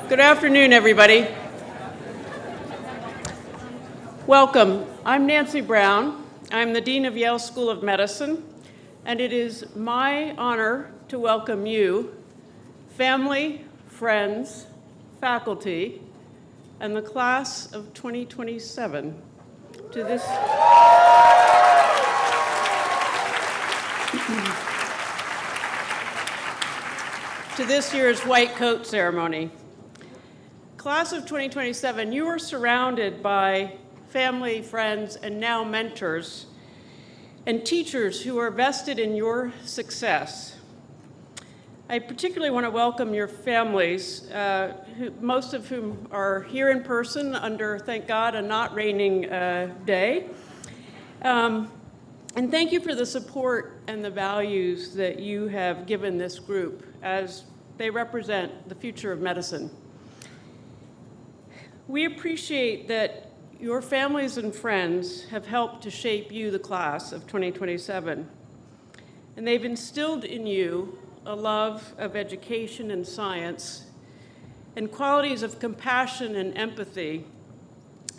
Good afternoon, everybody. Welcome. I'm Nancy Brown. I'm the Dean of Yale School of Medicine, and it is my honor to welcome you, family, friends, faculty, and the class of 2027 to this year's white coat ceremony. Class of 2027, you are surrounded by family, friends, and now mentors and teachers who are vested in your success. I particularly want to welcome your families, most of whom are here in person under, thank God, a not raining day. And thank you for the support and the values that you have given this group as they represent the future of medicine. We appreciate that your families and friends have helped to shape you, the class of 2027. And they've instilled in you a love of education and science and qualities of compassion and empathy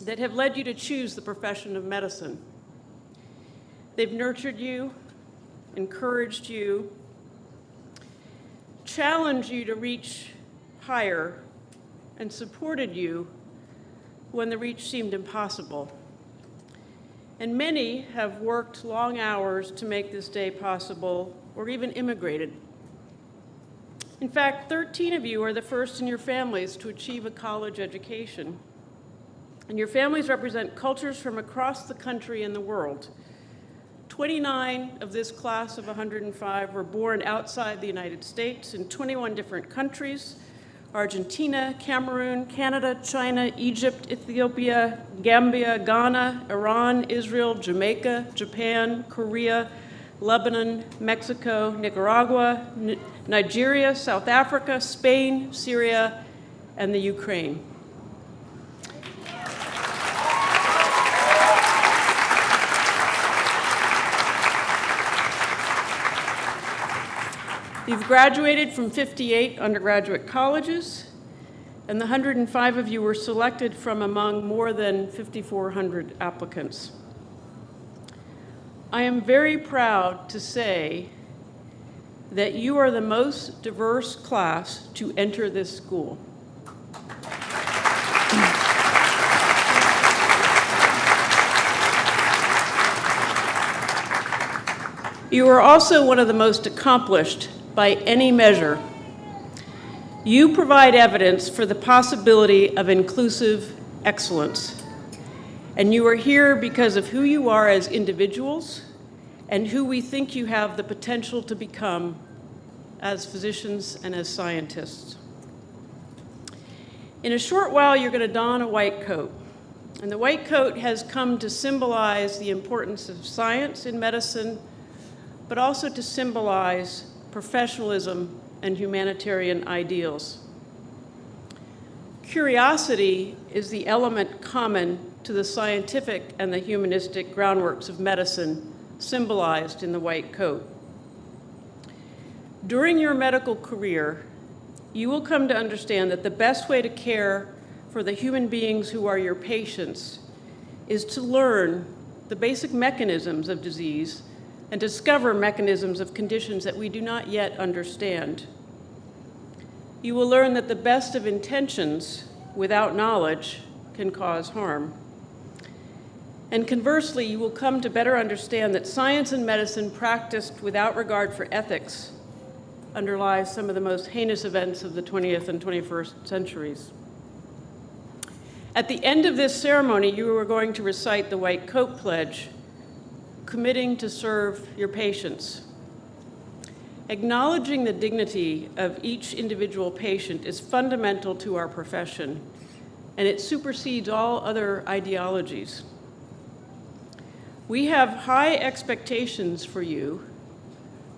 that have led you to choose the profession of medicine. They've nurtured you, encouraged you, challenged you to reach higher, and supported you when the reach seemed impossible. And many have worked long hours to make this day possible, or even immigrated. In fact, 13 of you are the first in your families to achieve a college education. And your families represent cultures from across the country and the world. 29 of this class of 105 were born outside the United States in 21 different countries: Argentina, Cameroon, Canada, China, Egypt, Ethiopia, Gambia, Ghana, Iran, Israel, Jamaica, Japan, Korea, Lebanon, Mexico, Nicaragua, Nigeria, South Africa, Spain, Syria, and the Ukraine. You've graduated from 58 undergraduate colleges, and the 105 of you were selected from among more than 5,400 applicants. I am very proud to say that you are the most diverse class to enter this school. You are also one of the most accomplished by any measure. You provide evidence for the possibility of inclusive excellence. And you are here because of who you are as individuals and who we think you have the potential to become as physicians and as scientists. In a short while, you're going to don a white coat. And the white coat has come to symbolize the importance of science in medicine, but also to symbolize professionalism and humanitarian ideals. Curiosity is the element common to the scientific and the humanistic groundworks of medicine, symbolized in the white coat. During your medical career, you will come to understand that the best way to care for the human beings who are your patients is to learn the basic mechanisms of disease and discover mechanisms of conditions that we do not yet understand. You will learn that the best of intentions without knowledge can cause harm. And conversely, you will come to better understand that science and medicine practiced without regard for ethics underlies some of the most heinous events of the 20th and 21st centuries. At the end of this ceremony, you are going to recite the White Coat Pledge, committing to serve your patients. Acknowledging the dignity of each individual patient is fundamental to our profession, and it supersedes all other ideologies. We have high expectations for you,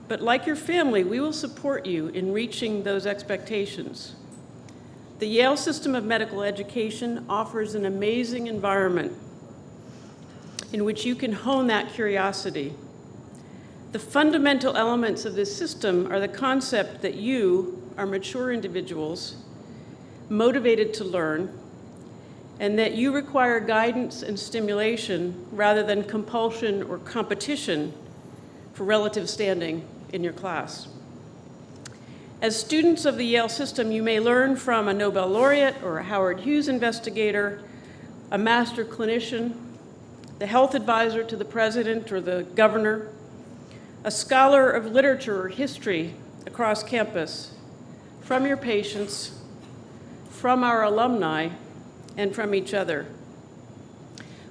but like your family, we will support you in reaching those expectations. The Yale system of medical education offers an amazing environment in which you can hone that curiosity. The fundamental elements of this system are the concept that you are mature individuals motivated to learn, and that you require guidance and stimulation rather than compulsion or competition for relative standing in your class. As students of the Yale system, you may learn from a Nobel laureate or a Howard Hughes investigator, a master clinician, the health advisor to the president or the governor, a scholar of literature or history across campus, from your patients, from our alumni, and from each other.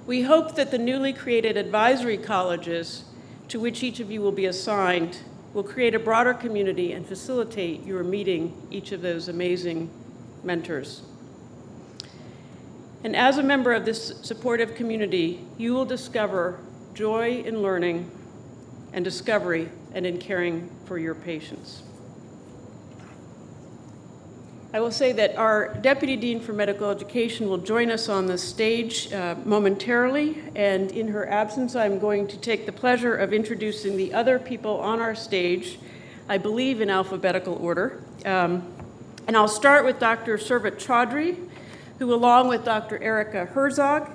We hope that the newly created advisory colleges, to which each of you will be assigned, will create a broader community and facilitate your meeting each of those amazing mentors. And as a member of this supportive community, you will discover joy in learning and discovery and in caring for your patients. I will say that our Deputy Dean for Medical Education will join us on the stage momentarily, and in her absence, I'm going to take the pleasure of introducing the other people on our stage, I believe in alphabetical order. And I'll start with Dr. Servat Chaudhry, who along with Dr. Erica Herzog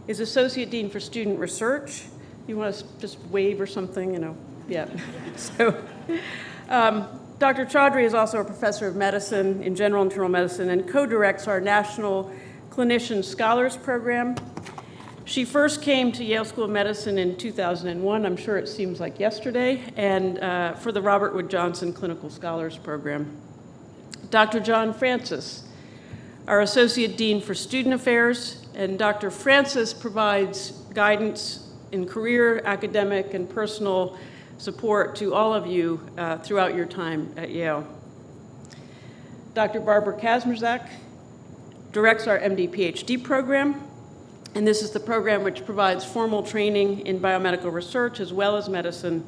is Associate Dean for Student Research. You want to just wave or something, you know? Yeah. So, Dr. Chaudhry is also a professor of medicine in general internal medicine and co-directs our National Clinician Scholars Program. She first came to Yale School of Medicine in 2001, I'm sure it seems like yesterday, and for the Robert Wood Johnson Clinical Scholars Program. Dr. John Francis, our Associate Dean for Student Affairs, and Dr. Francis provides guidance in career, academic, and personal support to all of you throughout your time at Yale. Dr. Barbara Kazmierzak directs our MD PhD program, and this is the program which provides formal training in biomedical research as well as medicine,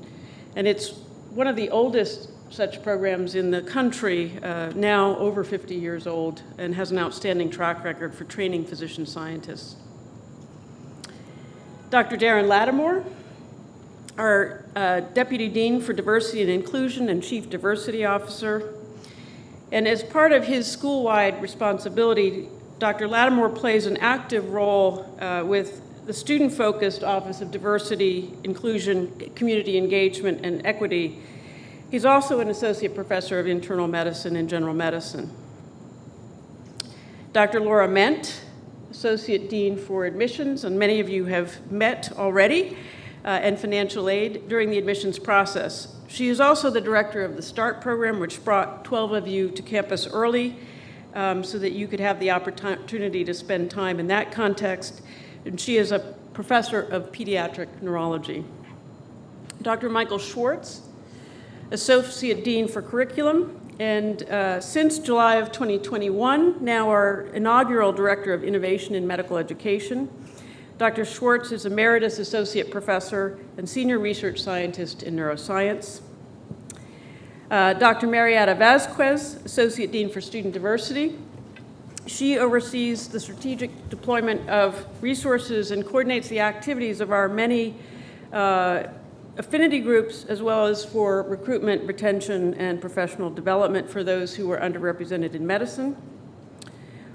and it's one of the oldest such programs in the country, now over 50 years old, and has an outstanding track record for training physician scientists. Dr. Darren Lattimore, our Deputy Dean for Diversity and Inclusion and Chief Diversity Officer. And as part of his school-wide responsibility, Dr. Lattimore plays an active role with the student-focused Office of Diversity, Inclusion, Community Engagement, and Equity. He's also an Associate Professor of Internal Medicine and General Medicine. Dr. Laura Ment, Associate Dean for Admissions, and many of you have met already, and financial aid during the admissions process. She is also the director of the START program, which brought 12 of you to campus early so that you could have the opportunity to spend time in that context. And she is a professor of pediatric neurology. Dr. Michael Schwartz, Associate Dean for Curriculum, and since July of 2021, now our inaugural Director of Innovation in Medical Education. Dr. Schwartz is Emeritus Associate Professor and Senior Research Scientist in Neuroscience. Dr. Marietta Vasquez, Associate Dean for Student Diversity. She oversees the strategic deployment of resources and coordinates the activities of our many affinity groups, as well as for recruitment, retention, and professional development for those who are underrepresented in medicine.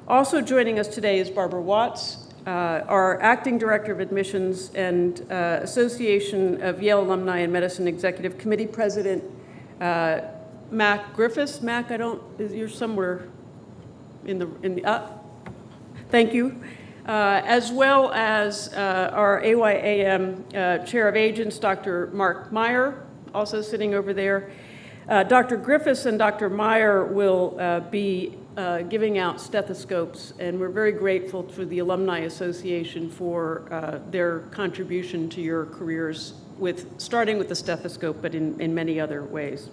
Also joining us today is Barbara Watts, our Acting Director of Admissions and Association of Yale Alumni in Medicine Executive Committee President, Mac Griffiths. Mac, you're somewhere in the, thank you. As well as our AYAM Chair of Agents, Dr. Mark Meyer, also sitting over there. Dr. Griffiths and Dr. Meyer will be giving out stethoscopes, and we're very grateful to the Alumni Association for their contribution to your careers, starting with the stethoscope, but in many other ways.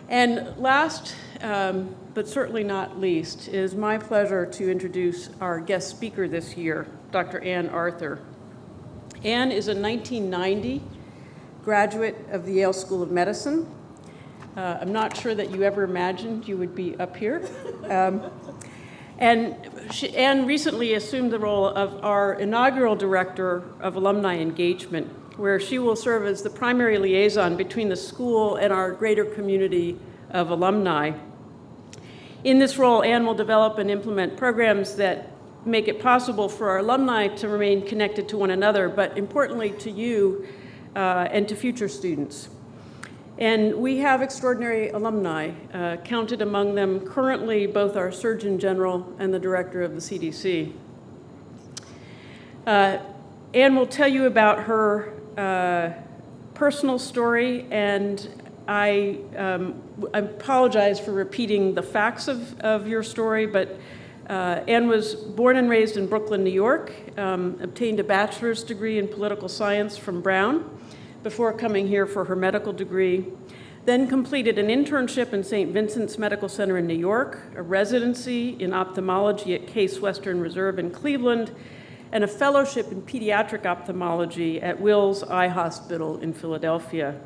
And last, but certainly not least, it is my pleasure to introduce our guest speaker this year, Dr. Ann Arthur. Ann is a 1990 graduate of the Yale School of Medicine. I'm not sure that you ever imagined you would be up here. And Ann recently assumed the role of our inaugural Director of Alumni Engagement, where she will serve as the primary liaison between the school and our greater community of alumni. In this role, Anne will develop and implement programs that make it possible for our alumni to remain connected to one another, but importantly to you and to future students. And we have extraordinary alumni, counted among them currently both our Surgeon General and the Director of the CDC. Anne will tell you about her personal story, and I apologize for repeating the facts of your story, but Anne was born and raised in Brooklyn, New York, obtained a bachelor's degree in political science from Brown before coming here for her medical degree, then completed an internship in St. Vincent's Medical Center in New York, a residency in ophthalmology at Case Western Reserve in Cleveland, and a fellowship in pediatric ophthalmology at Wills Eye Hospital in Philadelphia.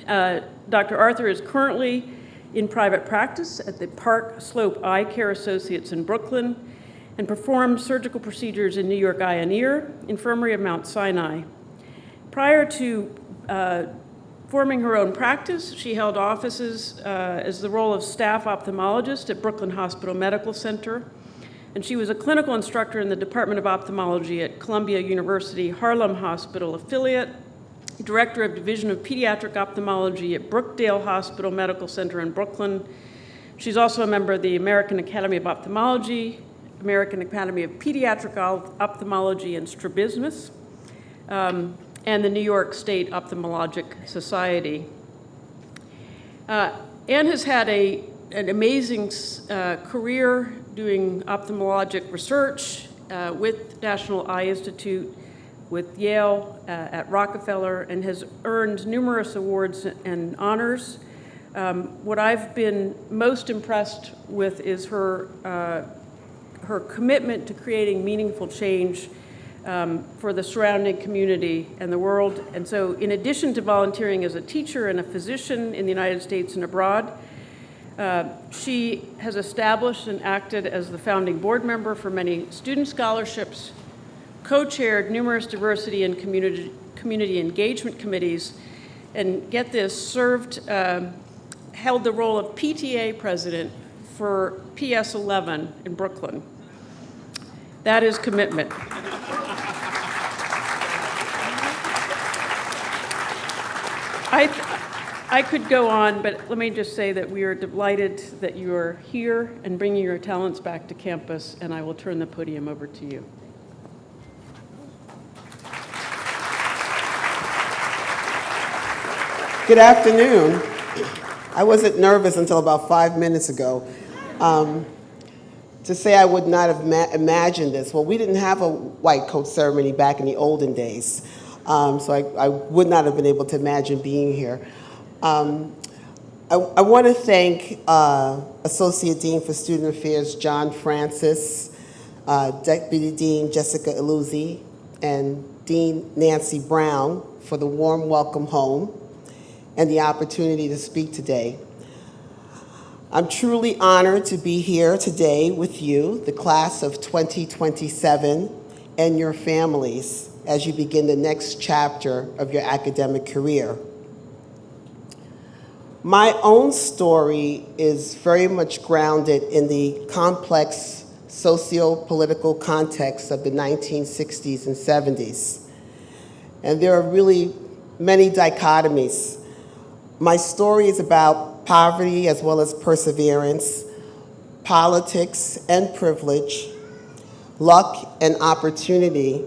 Dr. Arthur is currently in private practice at the Park Slope Eye Care Associates in Brooklyn and performs surgical procedures in New York Eye and Ear, Infirmary of Mount Sinai. Prior to forming her own practice, she held offices as the role of staff ophthalmologist at Brooklyn Hospital Medical Center, and she was a clinical instructor in the Department of Ophthalmology at Columbia University Harlem Hospital affiliate, Director of Division of Pediatric Ophthalmology at Brookdale Hospital Medical Center in Brooklyn. She's also a member of the American Academy of Ophthalmology, American Academy of Pediatric Ophthalmology and Strabismus, and the New York State Ophthalmologic Society. Anne has had an amazing career doing ophthalmologic research with National Eye Institute, with Yale, at Rockefeller, and has earned numerous awards and honors. What I've been most impressed with is her commitment to creating meaningful change for the surrounding community and the world. And so in addition to volunteering as a teacher and a physician in the United States and abroad, she has established and acted as the founding board member for many student scholarships, co-chaired numerous diversity and community engagement committees, and get this, held the role of PTA president for PS 11 in Brooklyn. That is commitment. I could go on, but let me just say that we are delighted that you are here and bringing your talents back to campus, and I will turn the podium over to you. Good afternoon. I wasn't nervous until about 5 minutes ago. To say I would not have imagined this. Well, we didn't have a white coat ceremony back in the olden days, so I would not have been able to imagine being here. I want to thank Associate Dean for Student Affairs John Francis, Deputy Dean Jessica Iluzzi, and Dean Nancy Brown for the warm welcome home and the opportunity to speak today. I'm truly honored to be here today with you, the class of 2027, and your families as you begin the next chapter of your academic career. My own story is very much grounded in the complex socio-political context of the 1960s and 70s. And there are really many dichotomies. My story is about poverty as well as perseverance, politics and privilege, luck and opportunity,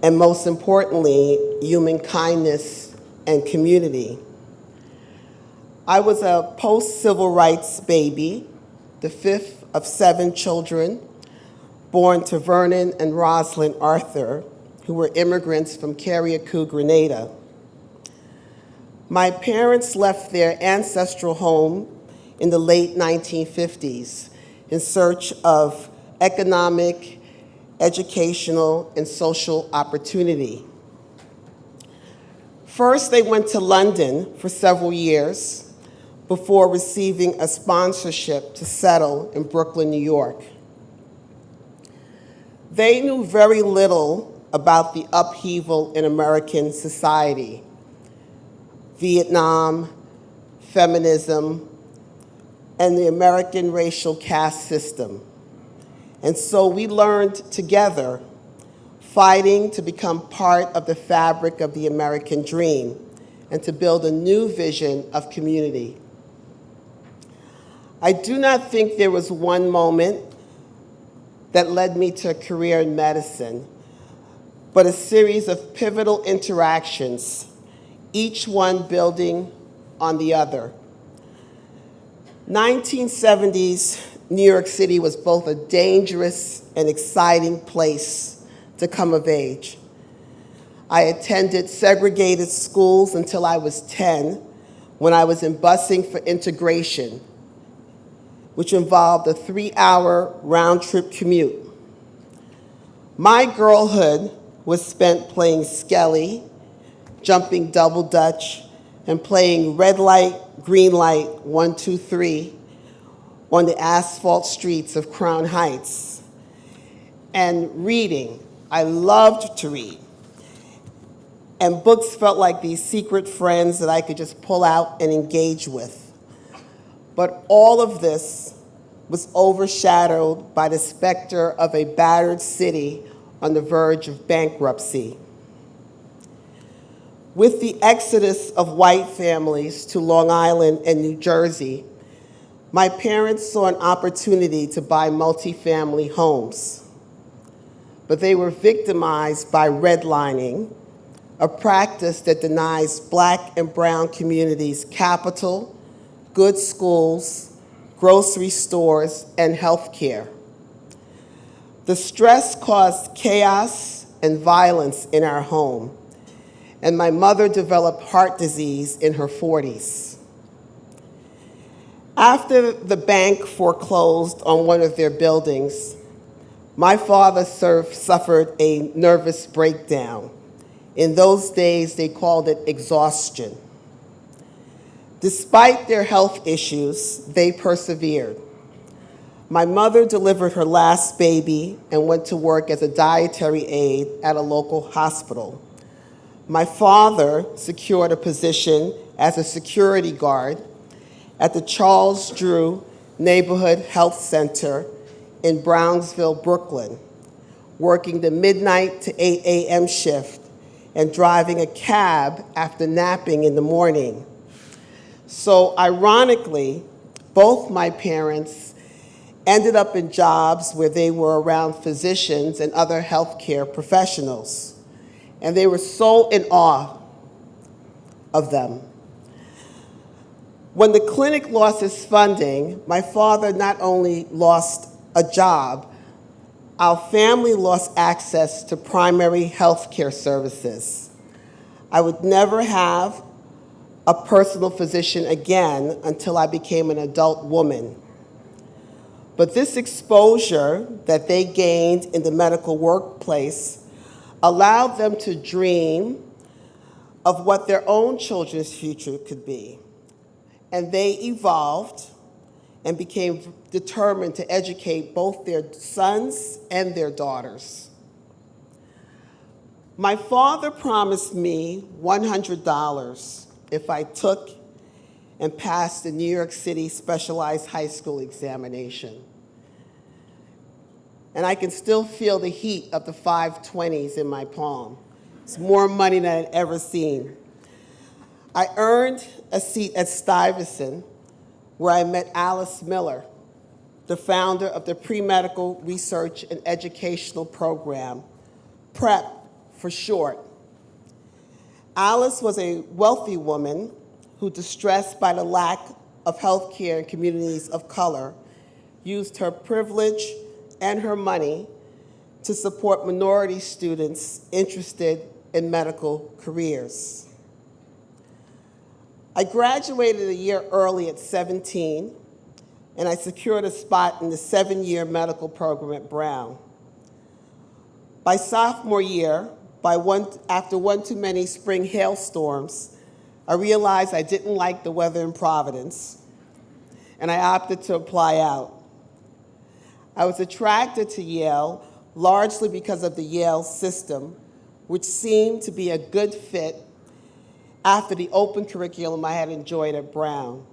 and most importantly, human kindness and community. I was a post-civil rights baby, the fifth of 7 children, born to Vernon and Rosalind Arthur, who were immigrants from Carriacou, Grenada. My parents left their ancestral home in the late 1950s in search of economic, educational, and social opportunity. First, they went to London for several years before receiving a sponsorship to settle in Brooklyn, New York. They knew very little about the upheaval in American society: Vietnam, feminism, and the American racial caste system. And so we learned together, fighting to become part of the fabric of the American dream and to build a new vision of community. I do not think there was one moment that led me to a career in medicine, but a series of pivotal interactions, each one building on the other. 1970s New York City was both a dangerous and exciting place to come of age. I attended segregated schools until I was 10, when I was in busing for integration, which involved a 3-hour round-trip commute. My girlhood was spent playing skelly, jumping double dutch, and playing red light, green light, 1, 2, 3 on the asphalt streets of Crown Heights. And reading, I loved to read. And books felt like these secret friends that I could just pull out and engage with. But all of this was overshadowed by the specter of a battered city on the verge of bankruptcy. With the exodus of white families to Long Island and New Jersey, my parents saw an opportunity to buy multifamily homes. But they were victimized by redlining, a practice that denies Black and brown communities capital, good schools, grocery stores, and health care. The stress caused chaos and violence in our home, and my mother developed heart disease in her 40s. After the bank foreclosed on one of their buildings, my father suffered a nervous breakdown. In those days, they called it exhaustion. Despite their health issues, they persevered. My mother delivered her last baby and went to work as a dietary aide at a local hospital. My father secured a position as a security guard at the Charles Drew Neighborhood Health Center in Brownsville, Brooklyn, working the midnight to 8 a.m. shift and driving a cab after napping in the morning. So ironically, both my parents ended up in jobs where they were around physicians and other healthcare professionals. And they were so in awe of them. When the clinic lost its funding, my father not only lost a job, our family lost access to primary health care services. I would never have a personal physician again until I became an adult woman. But this exposure that they gained in the medical workplace allowed them to dream of what their own children's future could be. And they evolved and became determined to educate both their sons and their daughters. My father promised me $100 if I took and passed the New York City Specialized High School examination. And I can still feel the heat of the 520s in my palm. It's more money than I'd ever seen. I earned a seat at Stuyvesant, where I met Alice Miller, the founder of the Pre-Medical Research and Educational Program, PrEP for short. Alice was a wealthy woman who, distressed by the lack of health care in communities of color, used her privilege and her money to support minority students interested in medical careers. I graduated a year early at 17, and I secured a spot in the 7-year medical program at Brown. By sophomore year, after one too many spring hailstorms, I realized I didn't like the weather in Providence, and I opted to apply out. I was attracted to Yale largely because of the Yale system, which seemed to be a good fit after the open curriculum I had enjoyed at Brown.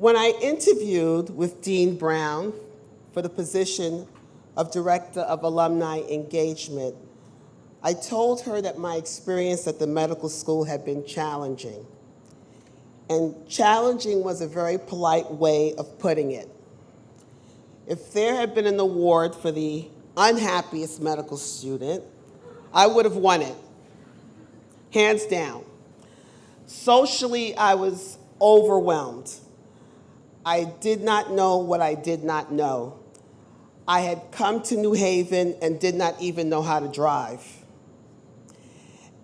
When I interviewed with Dean Brown for the position of Director of Alumni Engagement, I told her that my experience at the medical school had been challenging. And challenging was a very polite way of putting it. If there had been an award for the unhappiest medical student, I would have won it, hands down. Socially, I was overwhelmed. I did not know what I did not know. I had come to New Haven and did not even know how to drive.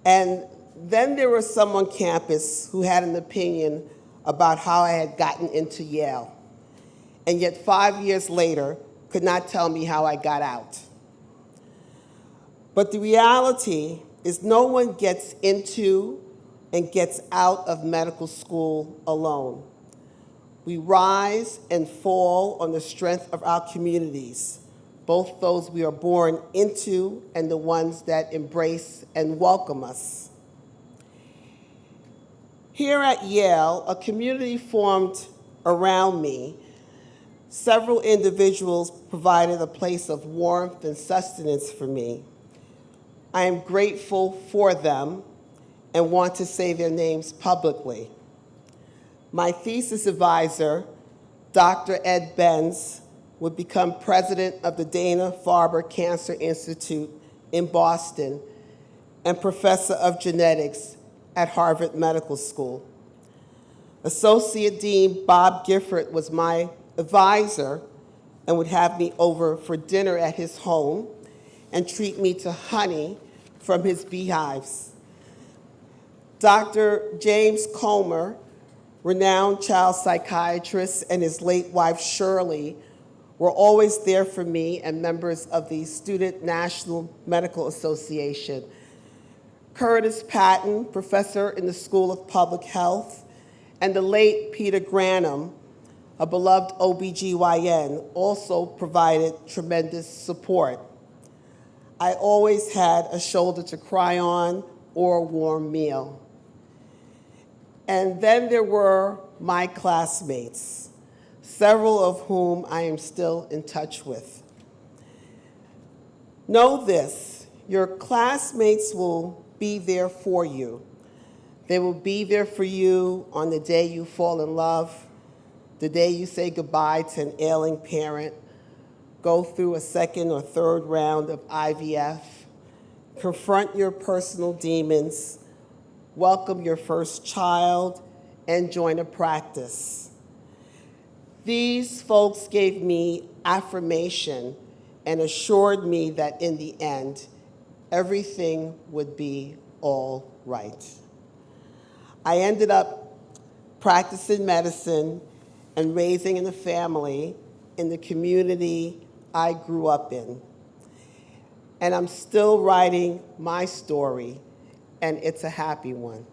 And then there was some on campus who had an opinion about how I had gotten into Yale, and yet 5 years later could not tell me how I got out. But the reality is no one gets into and gets out of medical school alone. We rise and fall on the strength of our communities, both those we are born into and the ones that embrace and welcome us. Here at Yale, a community formed around me. Several individuals provided a place of warmth and sustenance for me. I am grateful for them and want to say their names publicly. My thesis advisor, Dr. Ed Benz, would become president of the Dana-Farber Cancer Institute in Boston and professor of genetics at Harvard Medical School. Associate Dean Bob Gifford was my advisor and would have me over for dinner at his home and treat me to honey from his beehives. Dr. James Comer, renowned child psychiatrist, and his late wife Shirley were always there for me, and members of the Student National Medical Association. Curtis Patton, professor in the School of Public Health, and the late Peter Granum, a beloved OBGYN, also provided tremendous support. I always had a shoulder to cry on or a warm meal. And then there were my classmates, several of whom I am still in touch with. Know this, your classmates will be there for you. They will be there for you on the day you fall in love, the day you say goodbye to an ailing parent, go through a second or third round of IVF, confront your personal demons, welcome your first child, and join a practice. These folks gave me affirmation and assured me that in the end, everything would be all right. I ended up practicing medicine and raising in a family in the community I grew up in. And I'm still writing my story, and it's a happy one.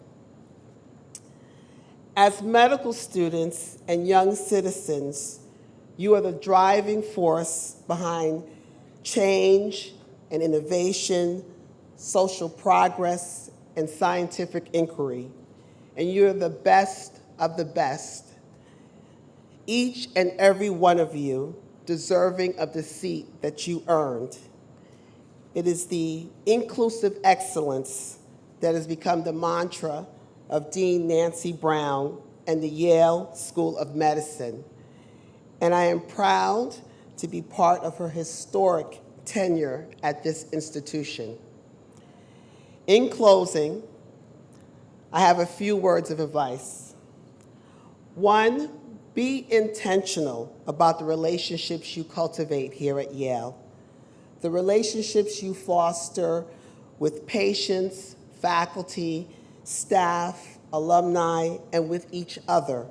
As medical students and young citizens, you are the driving force behind change and innovation, social progress, and scientific inquiry. And you're the best of the best. Each and every one of you deserving of the seat that you earned. It is the inclusive excellence that has become the mantra of Dean Nancy Brown and the Yale School of Medicine. And I am proud to be part of her historic tenure at this institution. In closing, I have a few words of advice. One, be intentional about the relationships you cultivate here at Yale. The relationships you foster with patients, faculty, staff, alumni, and with each other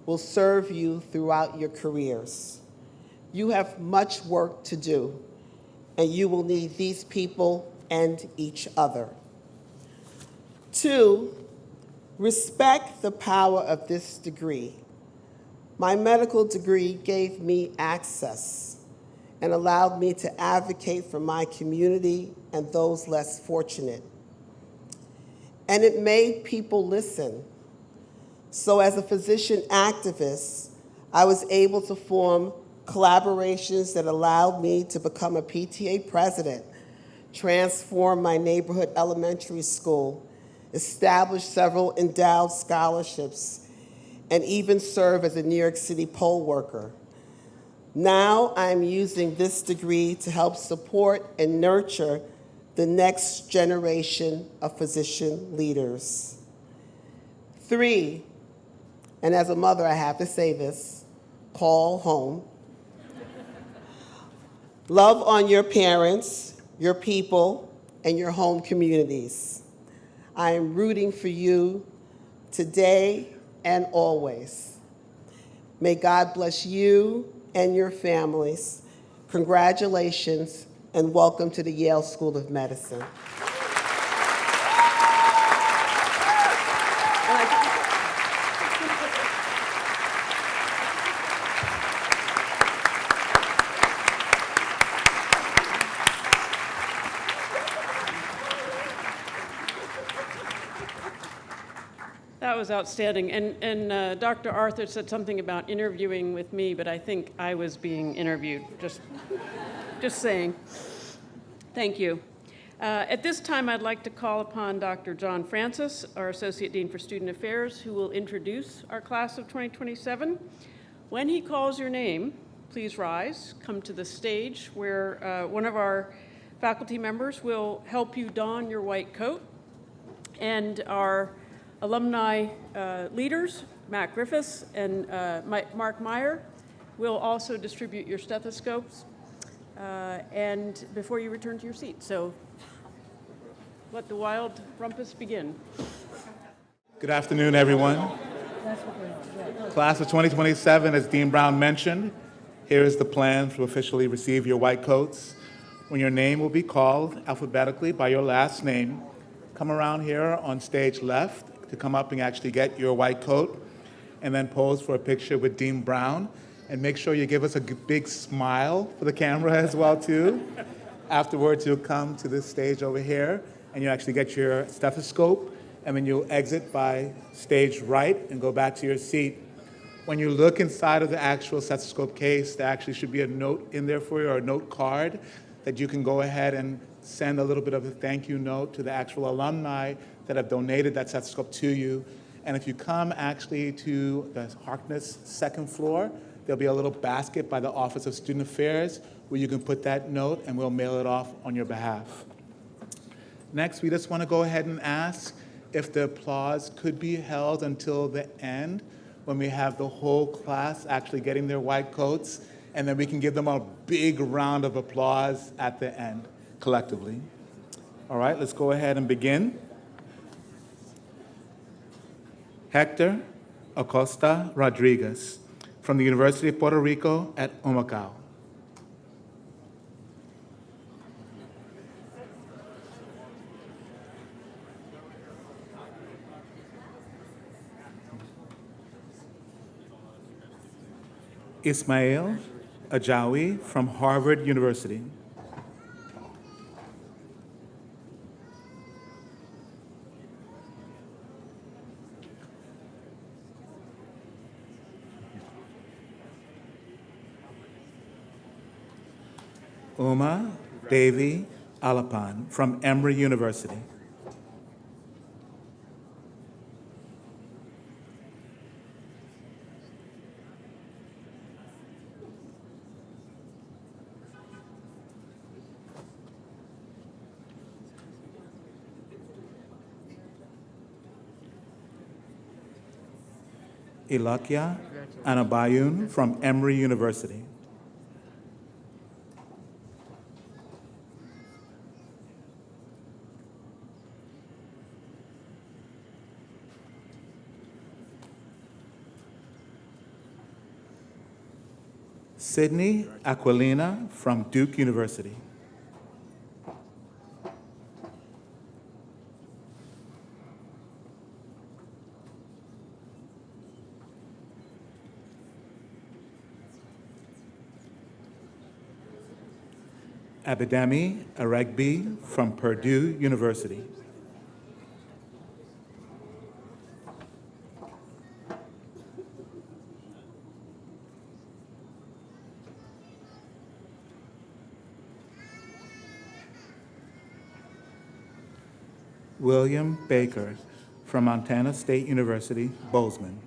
will serve you throughout your careers. You have much work to do, and you will need these people and each other. Two, respect the power of this degree. My medical degree gave me access and allowed me to advocate for my community and those less fortunate. And it made people listen. So as a physician activist, I was able to form collaborations that allowed me to become a PTA president, transform my neighborhood elementary school, establish several endowed scholarships, and even serve as a New York City poll worker. Now I'm using this degree to help support and nurture the next generation of physician leaders. 3, and as a mother I have to say this, call home. Love on your parents, your people, and your home communities. I am rooting for you today and always. May God bless you and your families. Congratulations and welcome to the Yale School of Medicine. That was outstanding. And Dr. Arthur said something about interviewing with me, but I think I was being interviewed. Just saying. Thank you. At this time, I'd like to call upon Dr. John Francis, our Associate Dean for Student Affairs, who will introduce our class of 2027. When he calls your name, please rise, come to the stage where one of our faculty members will help you don your white coat, and our alumni leaders, Matt Griffiths and Mark Meyer, will also distribute your stethoscopes and before you return to your seat. So let the wild rumpus begin. Good afternoon, everyone. Class of 2027, as Dean Brown mentioned, here is the plan to officially receive your white coats. When your name will be called alphabetically by your last name, come around here on stage left to come up and actually get your white coat, and then pose for a picture with Dean Brown. And make sure you give us a big smile for the camera as well, too. Afterwards, you'll come to this stage over here, and you actually get your stethoscope, and then you'll exit by stage right and go back to your seat. When you look inside of the actual stethoscope case, there actually should be a note in there for you, or a note card, that you can go ahead and send a little bit of a thank you note to the actual alumni that have donated that stethoscope to you. And if you come actually to the Harkness second floor, there'll be a little basket by the Office of Student Affairs where you can put that note and we'll mail it off on your behalf. Next, we just want to go ahead and ask if the applause could be held until the end when we have the whole class actually getting their white coats, and then we can give them a big round of applause at the end collectively. All right, let's go ahead and begin. Hector Acosta Rodriguez from the University of Puerto Rico at Humacao. Ismail Ajawi from Harvard University. Uma Devi Alapan from Emory University. Ilakia Anabayun from Emory University. Sydney Aquilina from Duke University. Abidemi Aregbi from Purdue University. William Baker from Montana State University, Bozeman.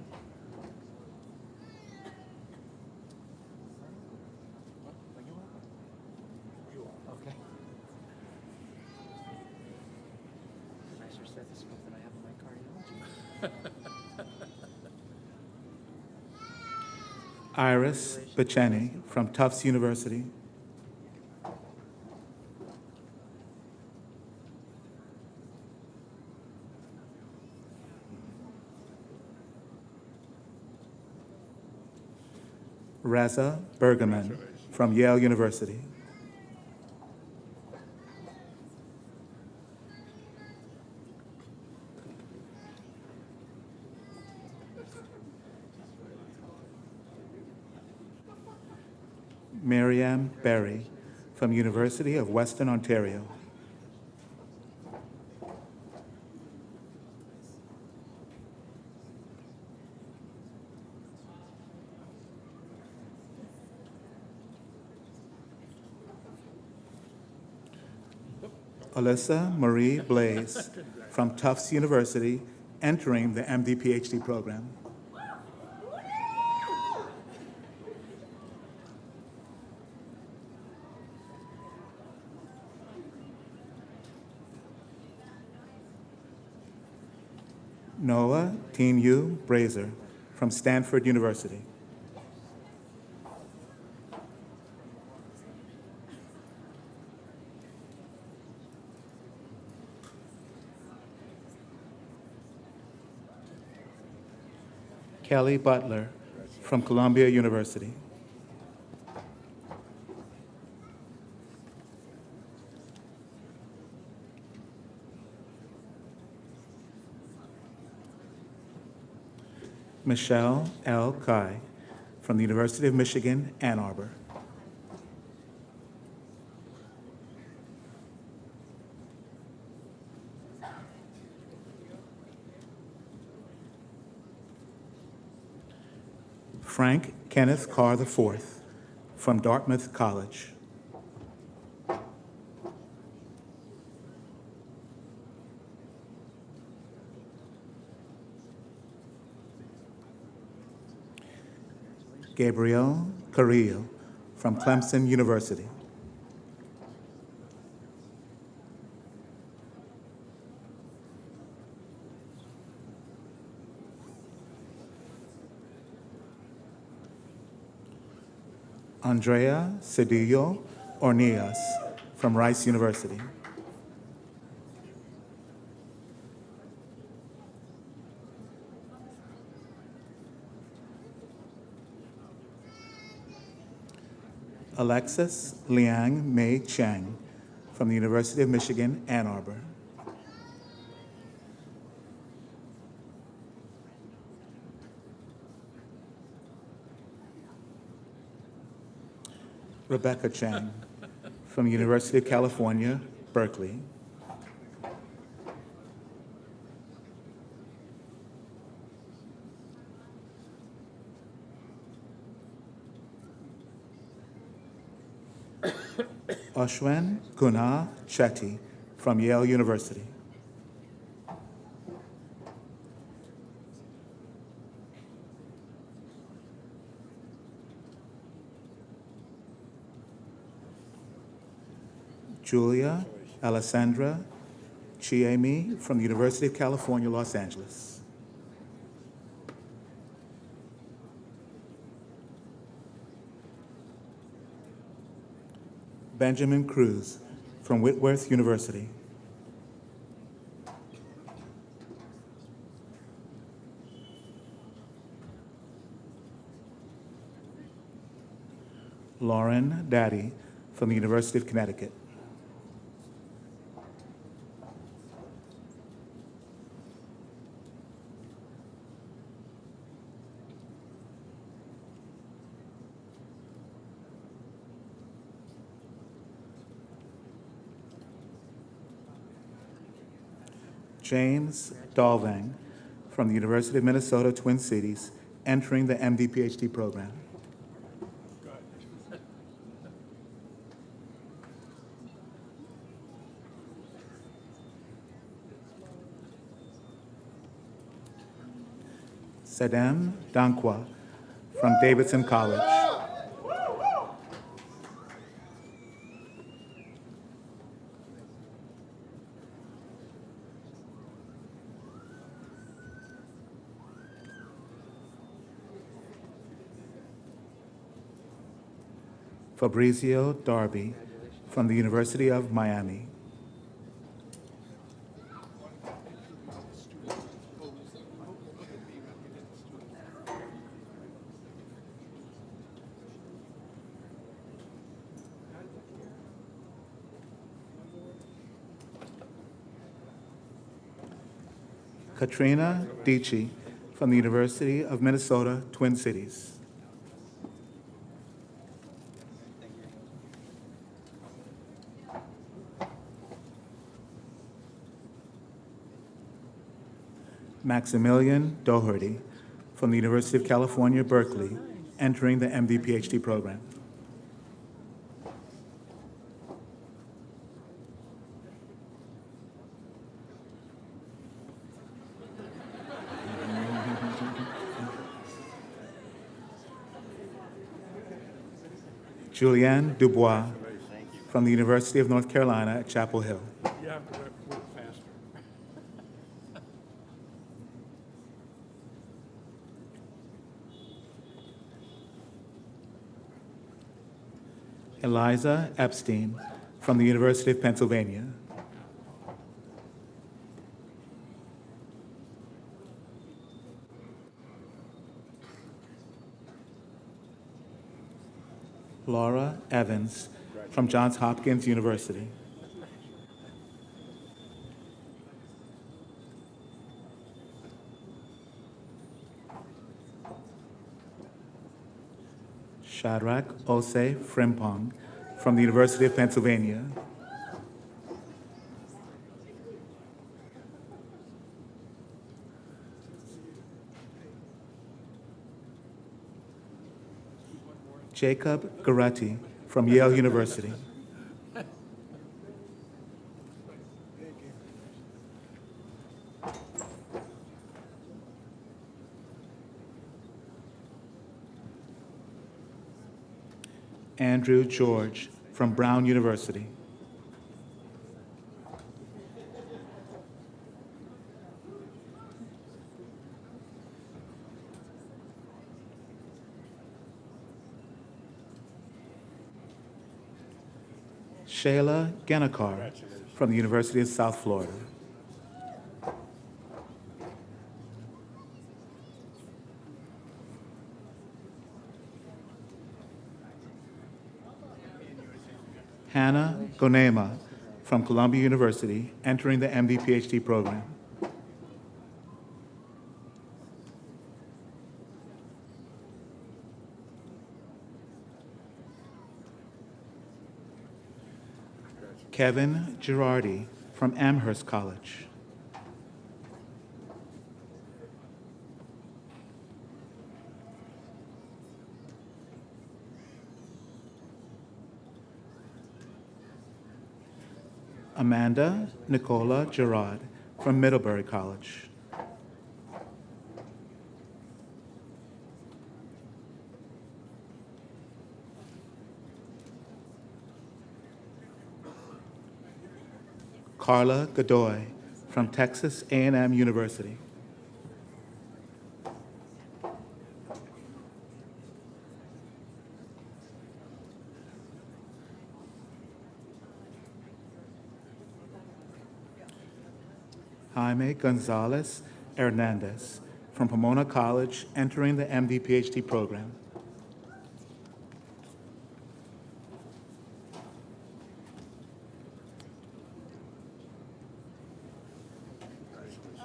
Iris Bacheni from Tufts University. Reza Bergerman from Yale University. Miriam Berry from University of Western Ontario. Alyssa Marie Blaze from Tufts University, entering the MD PhD program. Noah Teen Brazer from Stanford University. Kelly Butler from Columbia University. Michelle L. Kai from the University of Michigan, Ann Arbor. Frank Kenneth Carr IV from Dartmouth College. Gabriel Carrillo from Clemson University. Andrea Cedillo Ornelas from Rice University. Alexis Liang Mei Cheng from the University of Michigan, Ann Arbor. Rebecca Chang from University of California, Berkeley. Ashwin Guna Chetty from Yale University. Julia Alessandra Chiemi from the University of California, Los Angeles. Benjamin Cruz from Whitworth University. Lauren Daddy from the University of Connecticut. James Dalvang from the University of Minnesota, Twin Cities, entering the MD PhD program. Sedem Dankwa from Davidson College. Fabrizio Darby from the University of Miami. Katrina Dici from the University of Minnesota, Twin Cities. Maximilian Doherty from the University of California, Berkeley, entering the MD-PhD program. Julianne Dubois from the University of North Carolina at Chapel Hill. You have to work faster. Eliza Epstein from the University of Pennsylvania. Laura Evans from Johns Hopkins University. Shadrach Ose Frimpong from the University of Pennsylvania. Jacob Garetti from Yale University. Andrew George from Brown University. Shayla Genakar from the University of South Florida. Hannah Gonema from Columbia University, entering the MD-PhD program. Kevin Girardi from Amherst College. Amanda Nicola Gerard from Middlebury College. Carla Godoy from Texas A&M University. Jaime Gonzalez Hernandez from Pomona College, entering the MD-PhD program.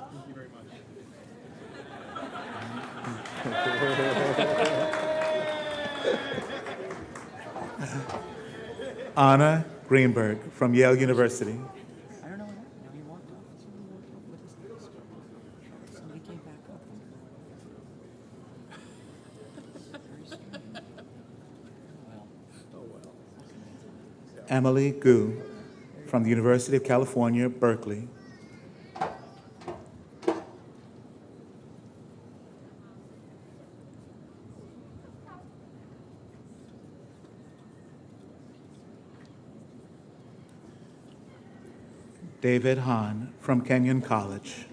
Thank you very much. Anna Greenberg from Yale University. I don't know what happened. Now he walked off. What is this? Somebody came back up. Very strange. Well, Emily Gu from the University of California, Berkeley. David Hahn from Kenyon College.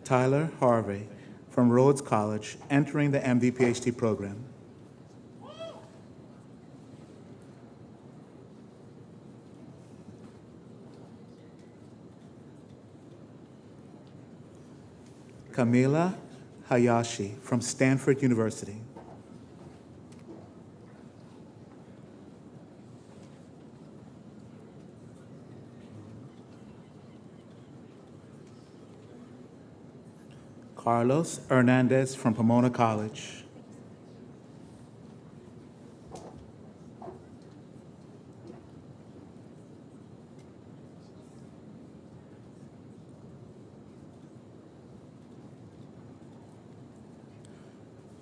Tyler Harvey from Rhodes College, entering the MD-PhD program. Camila Hayashi from Stanford University. Carlos Hernandez from Pomona College.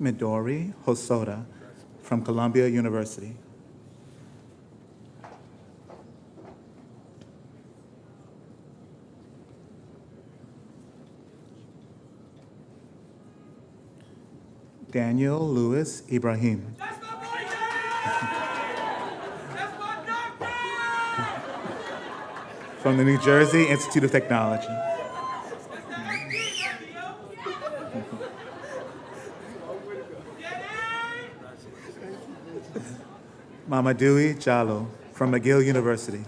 Midori Hosoda from Columbia University. Daniel Louis Ibrahim. That's my boy, That's my doctor! From the New Jersey Institute of Technology. Mamadou Jallo from McGill University.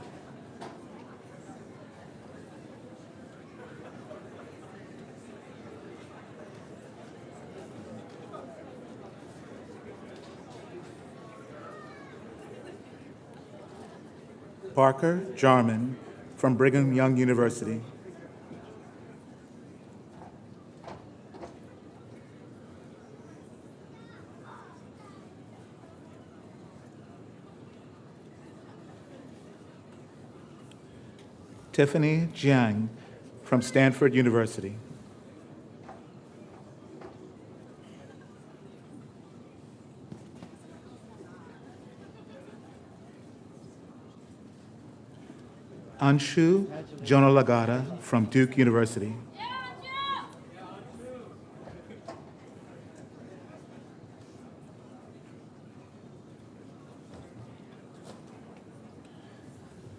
Parker Jarman from Brigham Young University. Tiffany Jiang from Stanford University. Anshu Jonalagada from Duke University.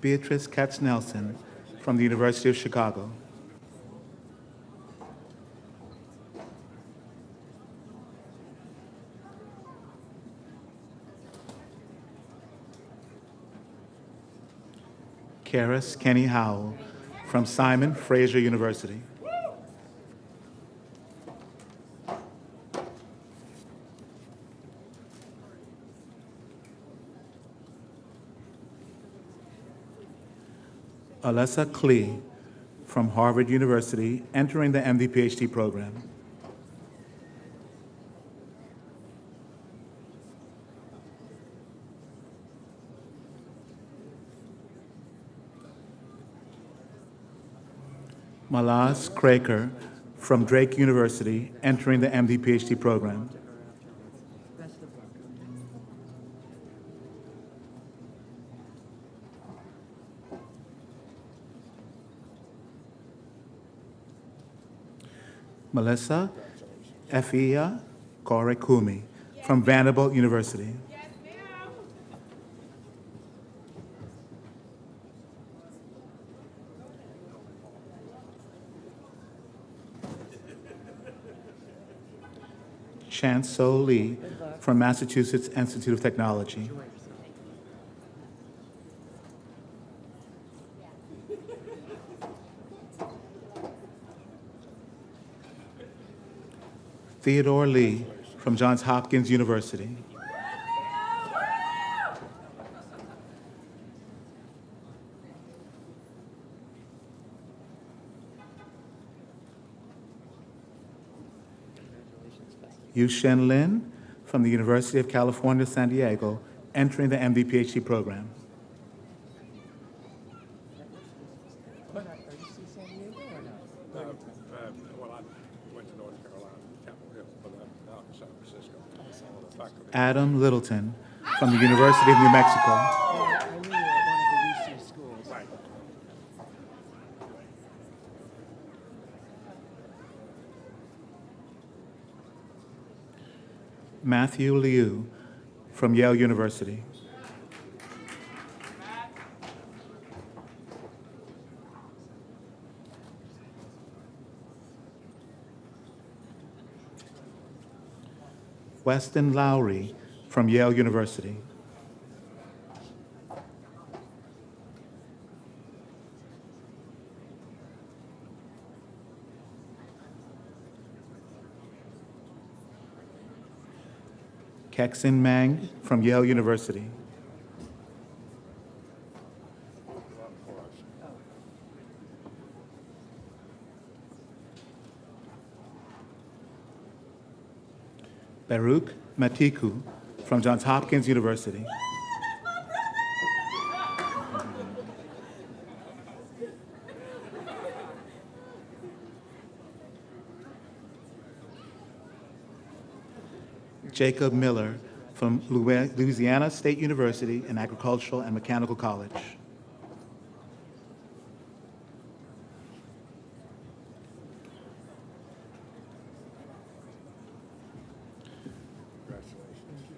Beatrice Katz-Nelson from the University of Chicago. Karis Kenny Howell from Simon Fraser University. Alessa Klee from Harvard University, entering the MD-PhD program. Malaz Kraker from Drake University, entering the MD-PhD program. Melissa Efia Korekumi from Vanderbilt University. Chan-So Lee from Massachusetts Institute of Technology. Theodore Lee from Johns Hopkins University. Yu-Shen Lin from the University of California, San Diego, entering the MD-PhD program. Well, I went to North Carolina, Chapel Hill, but I'm out in San Francisco. Adam Littleton from the University of New Mexico. I knew you were at one of the UC schools. Right. Matthew Liu from Yale University. Weston Lowry from Yale University. Kexin Mang from Yale University. Baruch Matiku from Johns Hopkins University. Jacob Miller from Louisiana State University and Agricultural and Mechanical College.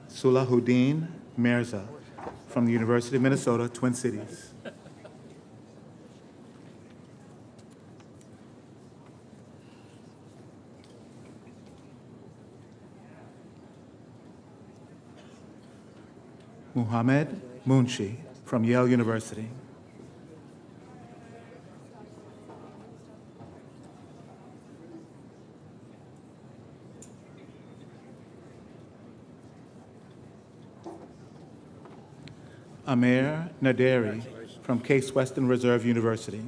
Sulahuddin Mirza from the University of Minnesota, Twin Cities. Muhammad Munshi from Yale University. Amir Naderi from Case Western Reserve University.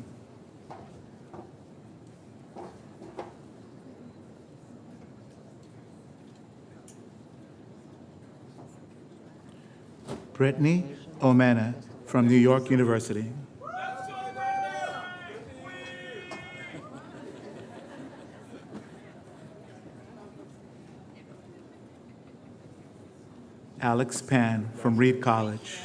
Brittany Omena from New York University. Alex Pan from Reed College.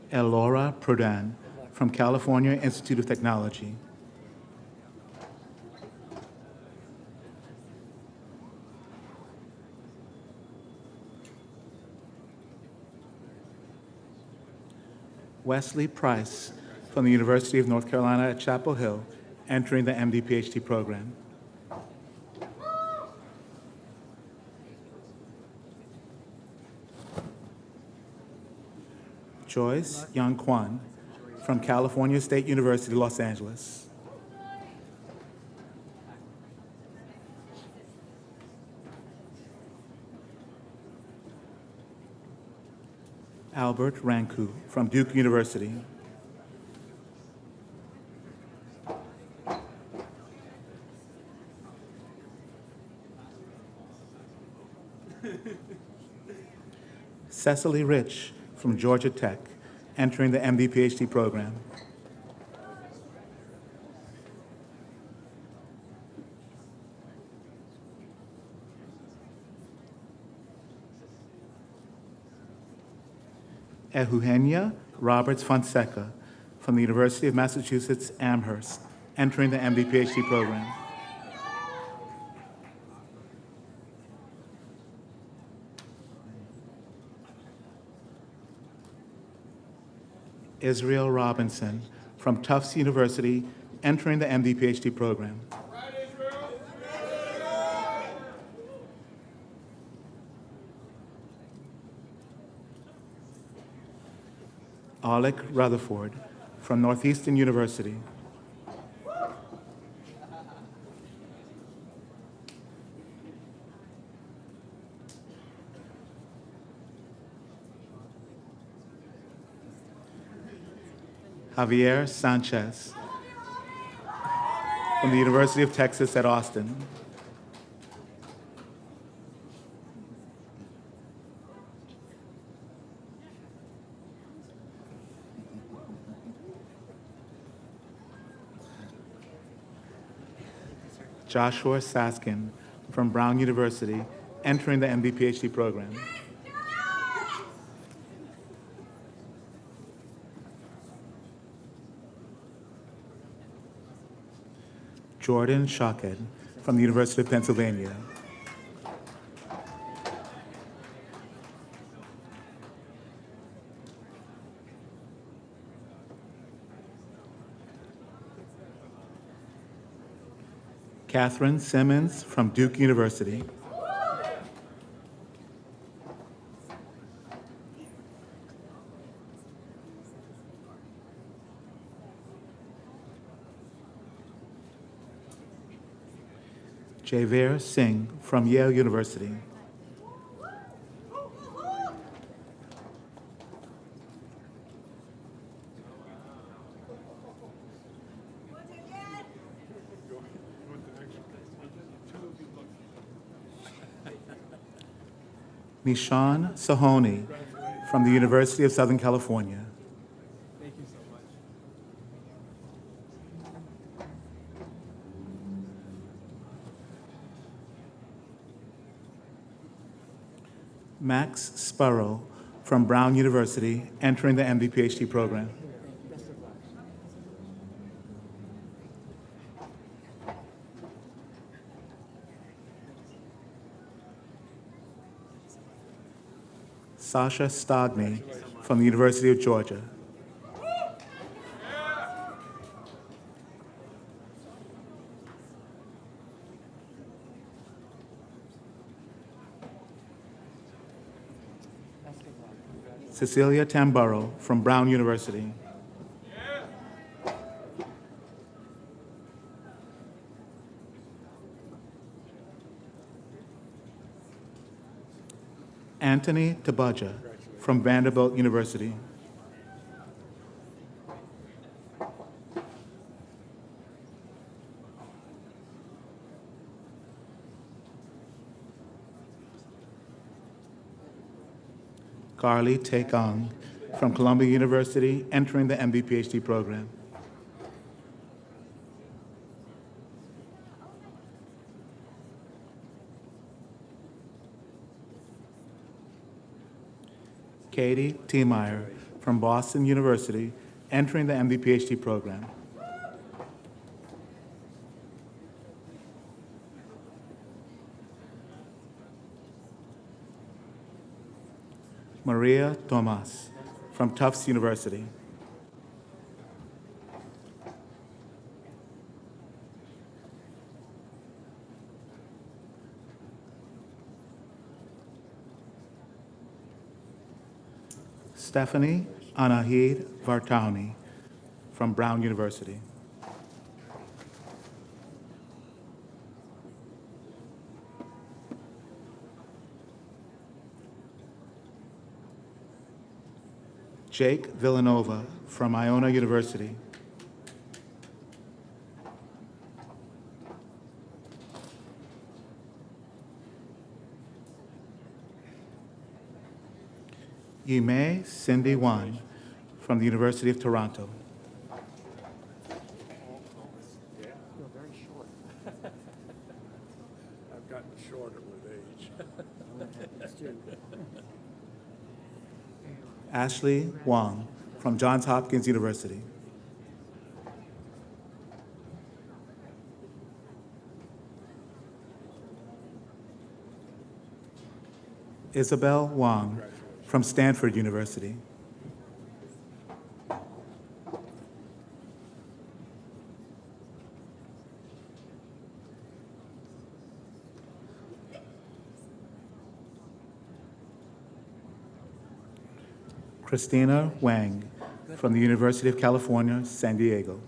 Elora Prodan from California Institute of Technology. Wesley Price from the University of North Carolina at Chapel Hill, entering the MD-PhD program. Joyce Young Kwan from California State University, Los Angeles. Albert Ranku from Duke University. Cecily Rich from Georgia Tech, entering the MD-PhD program. Eugenia Roberts Fonseca from the University of Massachusetts Amherst, entering the MD-PhD program. Israel Robinson from Tufts University, entering the MD-PhD program. Alec Rutherford from Northeastern University. Javier Sanchez from the University of Texas at Austin. Joshua Saskin from Brown University, entering the MD-PhD program. Jordan Shockhead from the University of Pennsylvania. Catherine Simmons from Duke University. Javeer Singh from Yale University. Nishan Sahoni from the University of Southern California. Max Sparrow from Brown University, entering the MD PhD program. Sasha Stogny from the University of Georgia. Cecilia Tamburo from Brown University. Anthony Tabaja from Vanderbilt University. Carly Taekong from Columbia University, entering the MD PhD program. Katie Tiemeyer from Boston University, entering the MD PhD program. Maria Tomas from Tufts University. Stephanie Anahid Vartani from Brown University. Jake Villanova from Iona University. Yimei Cindy Wan from the University of Toronto. You're very short. I've gotten shorter with age. Ashley Wang from Johns Hopkins University. Isabel Wang from Stanford University. Christina Wang from the University of California, San Diego.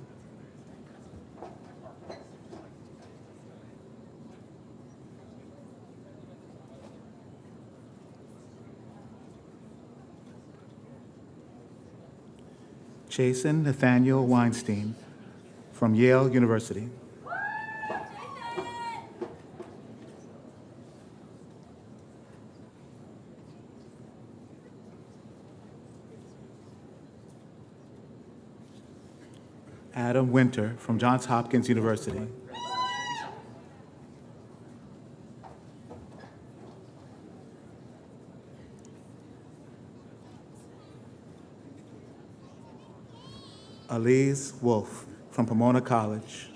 Jason Nathaniel Weinstein from Yale University. Adam Winter from Johns Hopkins University. Elise Wolf from Pomona College.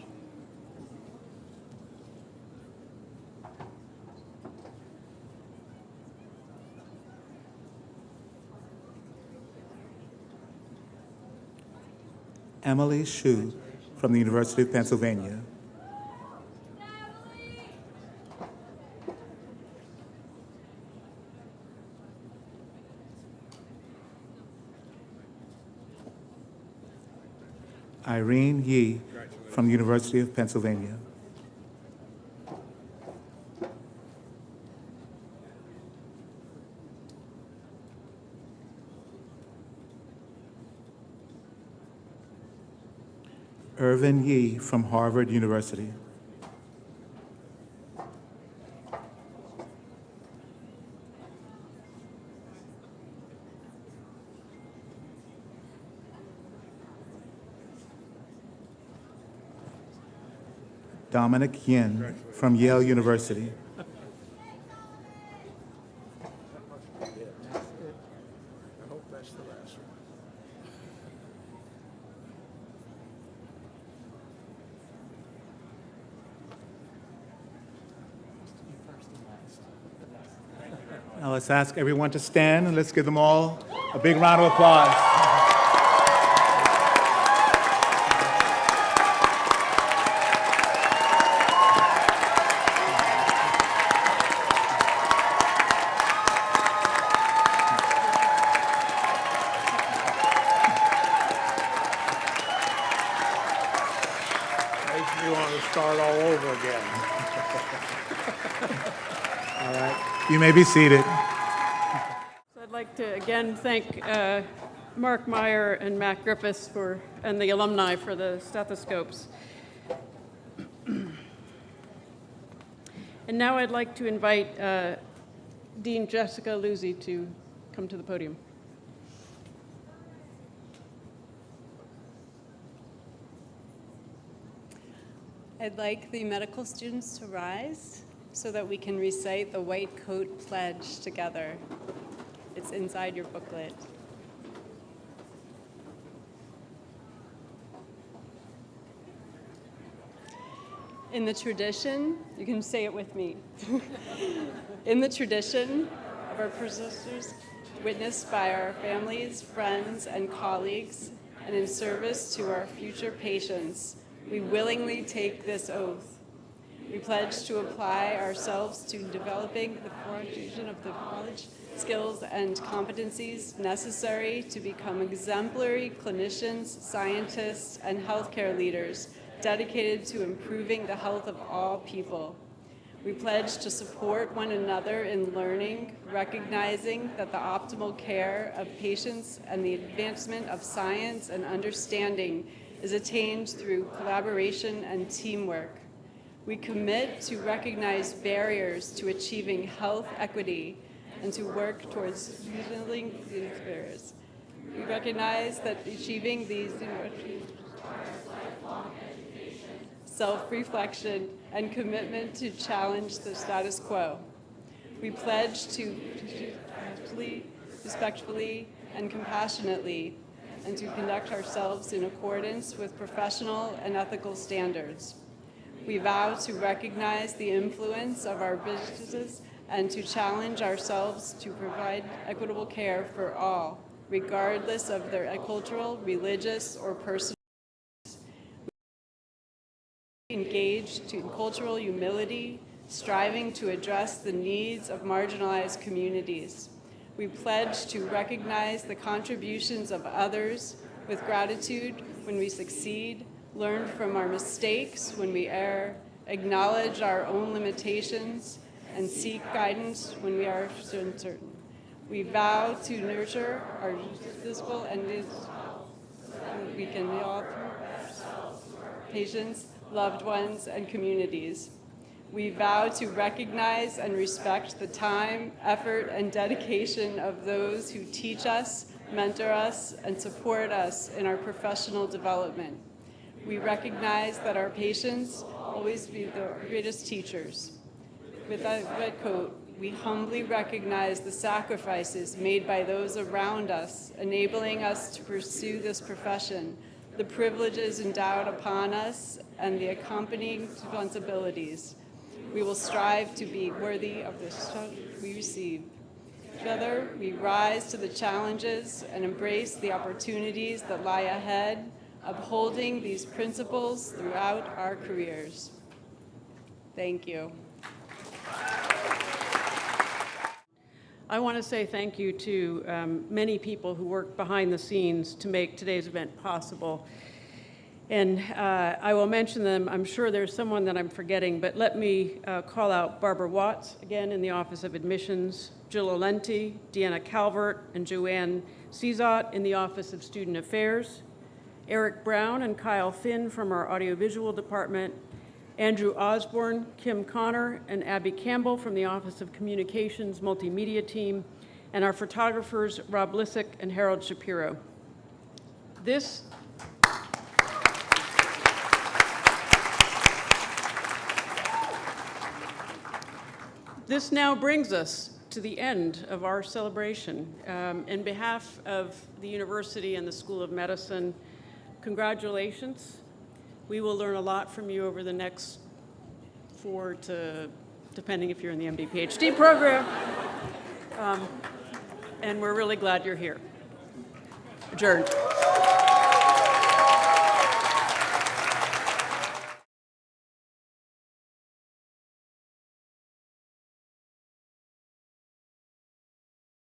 Emily Hsu from the University of Pennsylvania. Irene Yi from the University of Pennsylvania. Irvin Yi from Harvard University. Dominic Yin from Yale University. I hope that's the last one. Now let's ask everyone to stand and let's give them all a big round of applause. Makes me want to start all over again. All right, you may be seated. So I'd like to again thank Mark Meyer and Matt Griffiths and the alumni for the stethoscopes. And now I'd like to invite Dean Jessica Luzzi to come to the podium. I'd like the medical students to rise so that we can recite the White Coat Pledge together. It's inside your booklet. In the tradition, you can say it with me. In the tradition of our ancestors, witnessed by our families, friends, and colleagues, and in service to our future patients, we willingly take this oath. We pledge to apply ourselves to developing the foundation of the knowledge, skills, and competencies necessary to become exemplary clinicians, scientists, and healthcare leaders dedicated to improving the health of all people. We pledge to support one another in learning, recognizing that the optimal care of patients and the advancement of science and understanding is attained through collaboration and teamwork. We commit to recognize barriers to achieving health equity and to work towards resolving these barriers. We recognize that achieving these self-reflection and commitment to challenge the status quo. We pledge to respectfully and compassionately and to conduct ourselves in accordance with professional and ethical standards. We vow to recognize the influence of our businesses and to challenge ourselves to provide equitable care for all, regardless of their cultural, religious, or personal. We engage in cultural humility, striving to address the needs of marginalized communities. We pledge to recognize the contributions of others with gratitude when we succeed, learn from our mistakes when we err, acknowledge our own limitations, and seek guidance when we are uncertain. We vow to nurture our physical and we can all patients, loved ones, and communities. We vow to recognize and respect the time, effort, and dedication of those who teach us, mentor us, and support us in our professional development. We recognize that our patients always be the greatest teachers. With that red coat, we humbly recognize the sacrifices made by those around us, enabling us to pursue this profession, the privileges endowed upon us, and the accompanying responsibilities. We will strive to be worthy of the strength we receive. Together, we rise to the challenges and embrace the opportunities that lie ahead, upholding these principles throughout our careers. Thank you. I want to say thank you to many people who worked behind the scenes to make today's event possible. And I will mention them. I'm sure there's someone that I'm forgetting, but let me call out Barbara Watts, again in the Office of Admissions, Jill Olenti, Deanna Calvert, and Joanne Cezot in the Office of Student Affairs, Eric Brown and Kyle Finn from our Audiovisual Department, Andrew Osborne, Kim Connor, and Abby Campbell from the Office of Communications Multimedia Team, and our photographers Rob Lissick and Harold Shapiro. This now brings us to the end of our celebration. In behalf of the university and the School of Medicine, congratulations. We will learn a lot from you over the next 4 to, depending if you're in the MD PhD program. And we're really glad you're here. Adjourned.